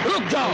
रुक जाओ।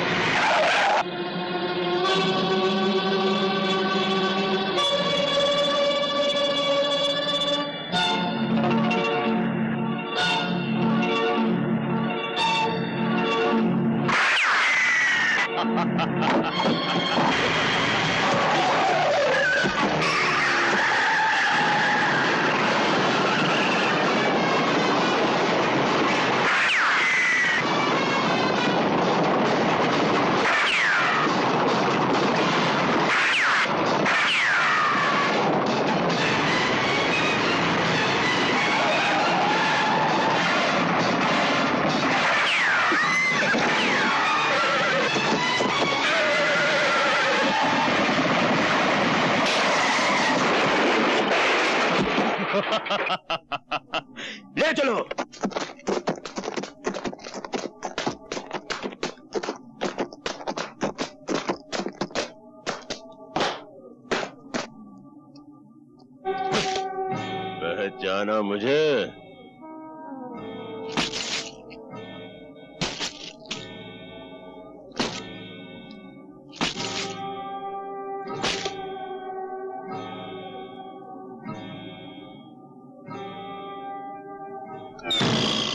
ले चलो। पहचाना मुझे?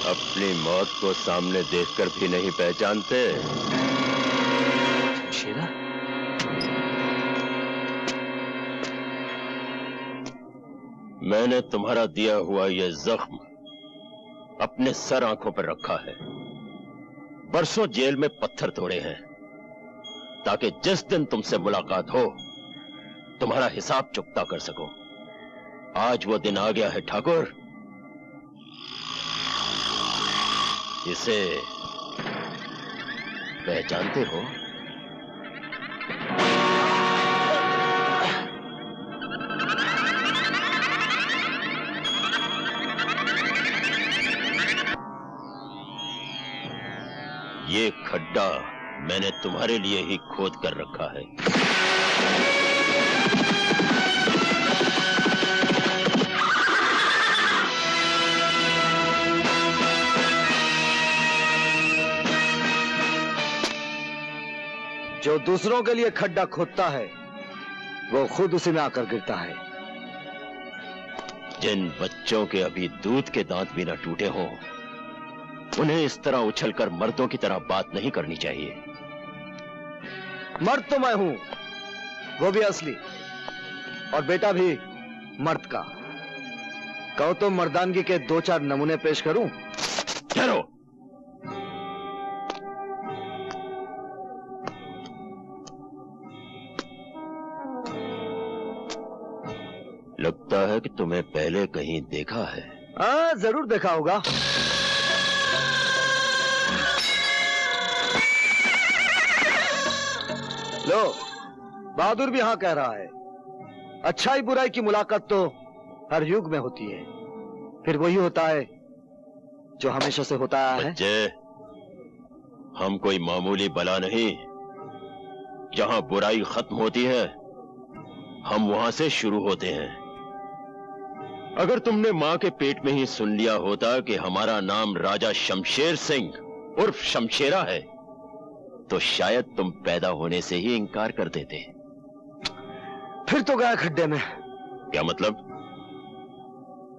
अपनी मौत को सामने देखकर भी नहीं पहचानते? शेरा? मैंने तुम्हारा दिया हुआ यह जख्म अपने सर आंखों पर रखा है। बरसों जेल में पत्थर तोड़े हैं ताकि जिस दिन तुमसे मुलाकात हो तुम्हारा हिसाब चुकता कर सकूं। आज वो दिन आ गया है ठाकुर। इसे पहचानते हो? ये खड्डा मैंने तुम्हारे लिए ही खोद कर रखा है। जो दूसरों के लिए खड्डा खोदता है वो खुद उसी में आकर गिरता है। जिन बच्चों के अभी दूध के दांत भी न टूटे हों उन्हें इस तरह उछलकर मर्दों की तरह बात नहीं करनी चाहिए। मर्द तो मैं हूं, वो भी असली, और बेटा भी मर्द का। कहो तो मर्दानगी के 2-4 नमूने पेश करूं? चलो। लगता है कि तुम्हें पहले कहीं देखा है। हाँ, जरूर देखा होगा। लो, बहादुर भी हाँ कह रहा है। अच्छाई बुराई की मुलाकात तो हर युग में होती है, फिर वही होता है जो हमेशा से होता है। बच्चे, हम कोई मामूली बला नहीं। जहां बुराई खत्म होती है हम वहां से शुरू होते हैं। अगर तुमने मां के पेट में ही सुन लिया होता कि हमारा नाम राजा शमशेर सिंह उर्फ शमशेरा है तो शायद तुम पैदा होने से ही इनकार कर देते। फिर तो गया खड्डे में। क्या मतलब?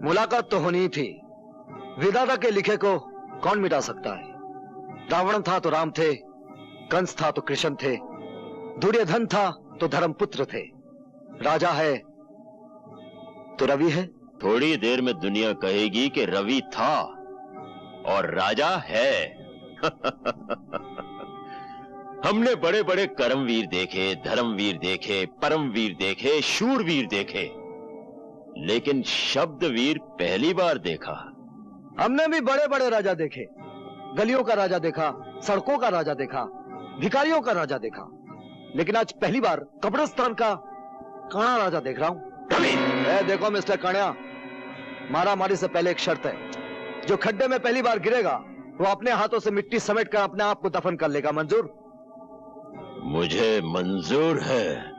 मुलाकात तो होनी ही थी। विधाता के लिखे को कौन मिटा सकता है? रावण था तो राम थे, कंस था तो कृष्ण थे, दुर्योधन था तो धर्मपुत्र थे, राजा है तो रवि है। थोड़ी देर में दुनिया कहेगी कि रवि था और राजा है। हमने बड़े बड़े कर्मवीर देखे, धर्मवीर देखे, परमवीर देखे, शूरवीर देखे, लेकिन शब्दवीर पहली बार देखा। हमने भी बड़े बड़े राजा देखे। गलियों का राजा देखा, सड़कों का राजा देखा, भिखारियों का राजा देखा, लेकिन आज पहली बार कब्रिस्तान का काना राजा देख रहा हूं। देखो मिस्टर कान्या, मारा मारी से पहले एक शर्त है। जो खड्डे में पहली बार गिरेगा वो अपने हाथों से मिट्टी समेट कर अपने आप को दफन कर लेगा। मंजूर? मुझे मंजूर है।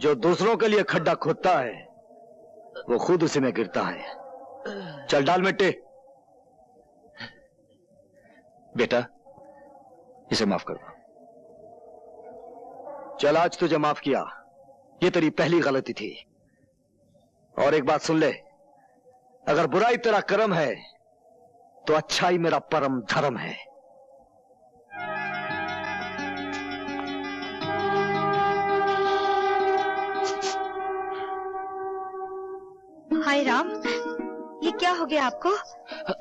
जो दूसरों के लिए खड्डा खोदता है वो खुद उसी में गिरता है। चल डाल मिट्टी। बेटा, इसे माफ कर दो। चल, आज तुझे माफ किया, ये तेरी पहली गलती थी। और एक बात सुन ले, अगर बुराई तेरा कर्म है तो अच्छाई मेरा परम धर्म है। हाय राम, ये क्या हो गया आपको?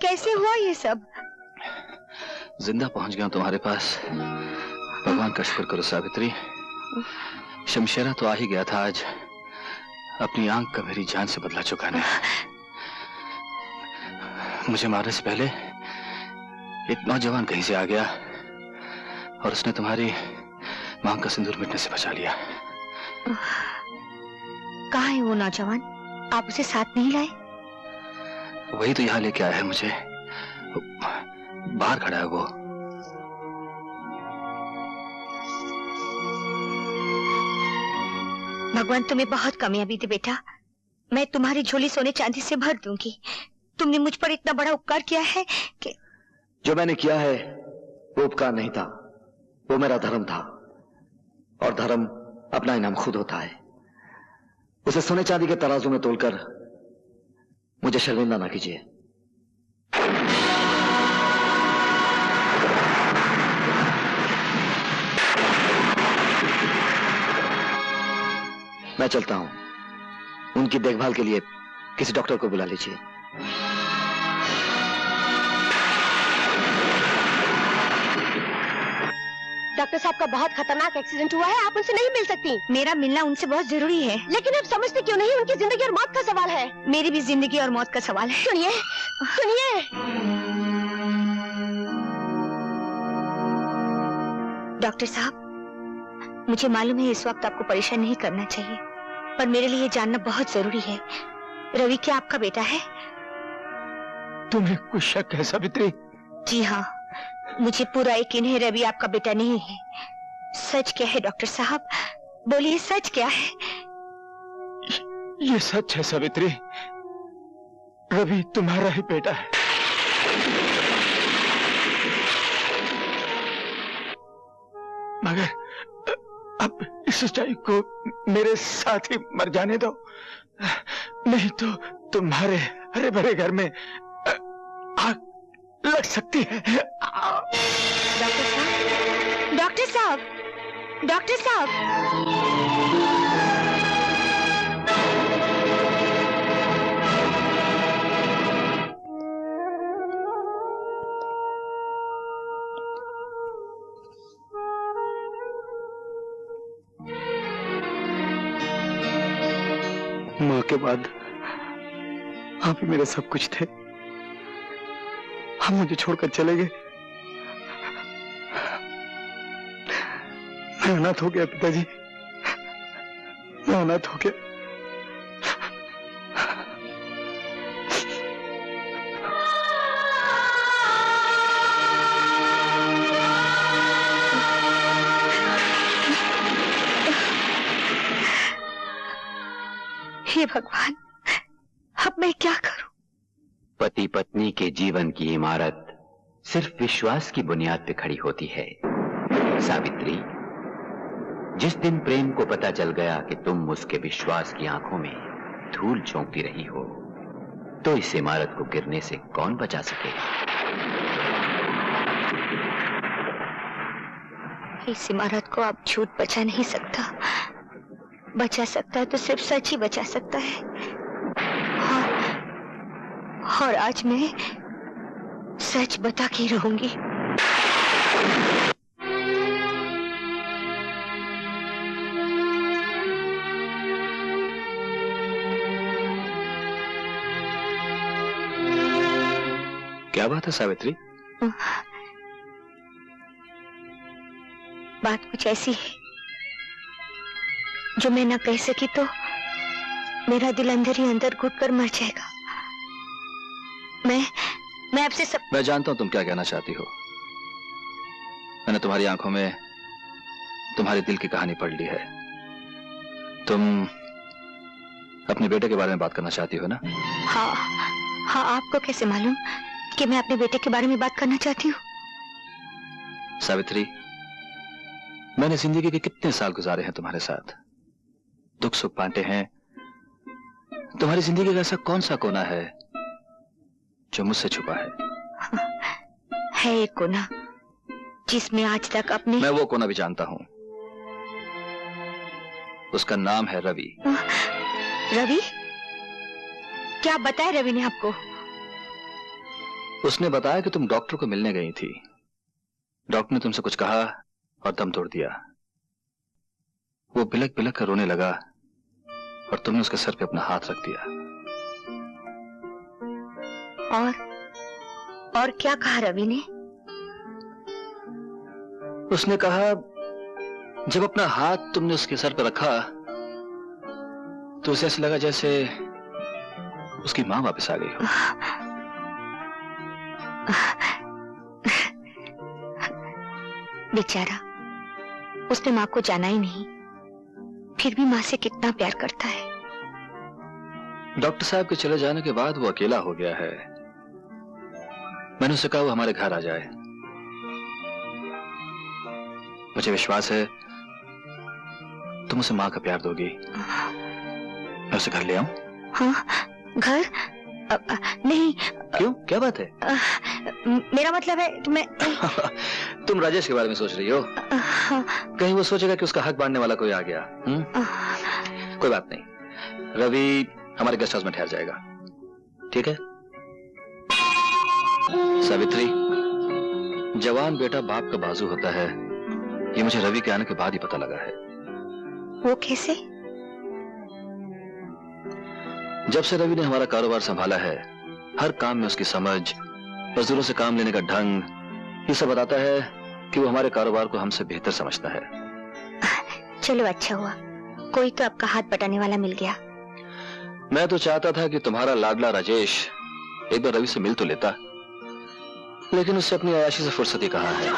कैसे हुआ ये सब? जिंदा पहुंच गया तुम्हारे पास। भगवान का शुक्र करो सावित्री। शमशेरा तो आ ही गया था आज, अपनी आंख का मेरी जान से बदला चुकाने। मुझे मारने से पहले एक नौजवान कहीं से आ गया और उसने तुम्हारी मांग का सिंदूर मिटने से बचा लिया। कहाँ है वो नौजवान? आप उसे साथ नहीं लाए? वही तो यहाँ लेके आया है मुझे। बाहर खड़ा है वो। भगवान तुम्हें बहुत कमियां भी दी बेटा। मैं तुम्हारी झोली सोने चांदी से भर दूंगी। तुमने मुझ पर इतना बड़ा उपकार किया है कि... जो मैंने किया है वो उपकार नहीं था, वो मेरा धर्म था। और धर्म अपना इनाम खुद होता है। उसे सोने चांदी के तराजू में तोलकर मुझे शर्मिंदा ना कीजिए। मैं चलता हूं। उनकी देखभाल के लिए किसी डॉक्टर को बुला लीजिए। डॉक्टर साहब का बहुत खतरनाक एक्सीडेंट हुआ है, आप उनसे नहीं मिल सकती। मेरा मिलना उनसे बहुत जरूरी है। लेकिन आप समझते क्यों नहीं? उनकी जिंदगी और मौत का सवाल है। मेरी भी जिंदगी और मौत का सवाल है। सुनिए सुनिए। डॉक्टर साहब, मुझे मालूम है इस वक्त आपको परेशान नहीं करना चाहिए, पर मेरे लिए जानना बहुत जरूरी है। रवि क्या आपका बेटा है? तुम्हें कुछ शक है सावित्री? जी हाँ, मुझे पूरा यकीन है रवि आपका बेटा नहीं है। सच क्या है डॉक्टर साहब? बोलिए, सच क्या है? ये सच है सावित्री, रवि तुम्हारा ही बेटा है। मगर अब इस सच्चाई को मेरे साथ ही मर जाने दो, नहीं तो तुम्हारे हरे भरे घर में आग लग सकती है। डॉक्टर साहब, डॉक्टर साहब, डॉक्टर साहब। माँ के बाद आप ही मेरे सब कुछ थे। हम मुझे छोड़कर चले गए। मैं अनाथ हो गया पिताजी, मैं अनाथ हो गया। हे भगवान, अब मैं क्या करूं? पति पत्नी के जीवन की इमारत सिर्फ विश्वास की बुनियाद पे खड़ी होती है। सावित्री, जिस दिन प्रेम को पता चल गया कि तुम उसके विश्वास की आंखों में धूल झोंकती रही हो, तो इस इमारत को गिरने से कौन बचा सकेगा? इस इमारत को अब झूठ बचा नहीं सकता। बचा सकता है तो सिर्फ सच ही बचा सकता है। और आज मैं सच बता के रहूंगी। क्या बात है सावित्री? बात कुछ ऐसी है जो मैं ना कह सकी तो मेरा दिल अंदर ही अंदर घुट कर मर जाएगा। मैं आपसे सब... मैं जानता हूं तुम क्या कहना चाहती हो। मैंने तुम्हारी आंखों में तुम्हारे दिल की कहानी पढ़ ली है। तुम अपने बेटे के बारे में बात करना चाहती हो ना? हाँ हाँ, आपको कैसे मालूम कि मैं अपने बेटे के बारे में बात करना चाहती हूँ? सावित्री, मैंने जिंदगी के कितने साल गुजारे हैं तुम्हारे साथ, दुख सुख बांटे हैं। तुम्हारी जिंदगी का ऐसा कौन सा कोना है जो मुझसे छुपा है एक कोना जिसमें आज तक अपने... मैं वो कोना भी जानता हूं। उसका नाम है रवि। रवि? क्या बताया रवि ने आपको? उसने बताया कि तुम डॉक्टर को मिलने गई थी। डॉक्टर ने तुमसे कुछ कहा और दम तोड़ दिया। वो बिलक बिलक कर रोने लगा और तुमने उसके सर पे अपना हाथ रख दिया। और क्या कहा रवि ने? उसने कहा जब अपना हाथ तुमने उसके सर पर रखा तो उसे ऐसा लगा जैसे उसकी मां वापस आ गई हो। बेचारा, उसने मां को जाना ही नहीं, फिर भी मां से कितना प्यार करता है। डॉक्टर साहब के चले जाने के बाद वो अकेला हो गया है। मैंने उसे कहा वो हमारे घर आ जाए। मुझे विश्वास है तुम उसे मां का प्यार दोगी। मैं उसे घर ले आऊं? हाँ, घर? नहीं। क्यों, क्या बात है? मेरा मतलब है कि मैं... तुम राजेश के बारे में सोच रही हो? कहीं वो सोचेगा कि उसका हक बांटने वाला कोई आ गया। कोई बात नहीं, रवि हमारे गेस्ट हाउस में ठहर जाएगा, ठीक है? सावित्री, जवान बेटा बाप का बाजू होता है, ये मुझे रवि के आने के बाद ही पता लगा है। वो कैसे? जब से रवि ने हमारा कारोबार संभाला है, हर काम में उसकी समझ, मजदूरों से काम लेने का ढंग, ये सब बताता है कि वो हमारे कारोबार को हमसे बेहतर समझता है। चलो अच्छा हुआ, कोई तो आपका हाथ बटाने वाला मिल गया। मैं तो चाहता था कि तुम्हारा लाडला राजेश एक बार रवि से मिल तो लेता, लेकिन उससे अपनी अयाशी से फुर्सत ही कहाँ है।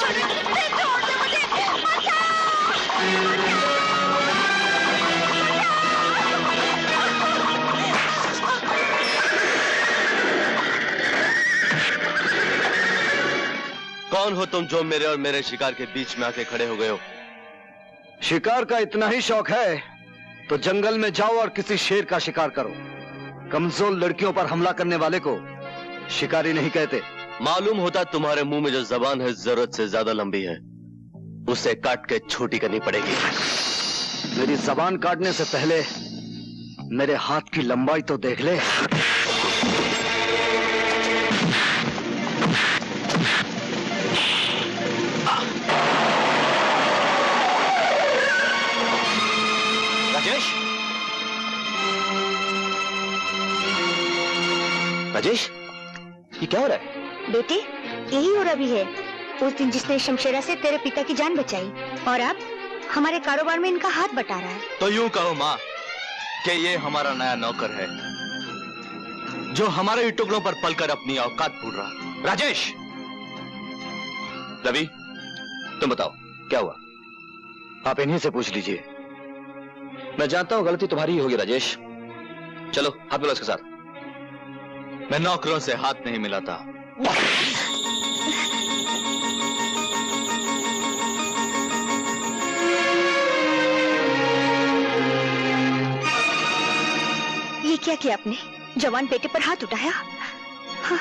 कौन हो तुम जो मेरे और मेरे शिकार के बीच में आके खड़े हो गए हो? शिकार का इतना ही शौक है तो जंगल में जाओ और किसी शेर का शिकार करो। कमजोर लड़कियों पर हमला करने वाले को शिकारी नहीं कहते। मालूम होता तुम्हारे मुंह में जो जबान है जरूरत से ज्यादा लंबी है, उसे काट के छोटी करनी पड़ेगी। मेरी जबान काटने से पहले मेरे हाथ की लंबाई तो देख ले। राजेश, राजेश, ये क्या हो रहा है? बेटे, यही हो रवि है, उस दिन जिसने शमशेरा से तेरे पिता की जान बचाई, और अब हमारे कारोबार में इनका हाथ बटा रहा है। तो यूं कहो माँ कि ये हमारा नया नौकर है जो हमारे टुकड़ों पर पलकर अपनी औकात भूल रहा। राजेश! रवि, तुम बताओ क्या हुआ? आप इन्हीं से पूछ लीजिए। मैं जानता हूं गलती तुम्हारी ही होगी राजेश। चलो हाथ मिलाओ इसके साथ। मैं नौकरों से हाथ नहीं मिलाता। ये क्या किया आपने? जवान बेटे पर हाथ उठाया? हाँ।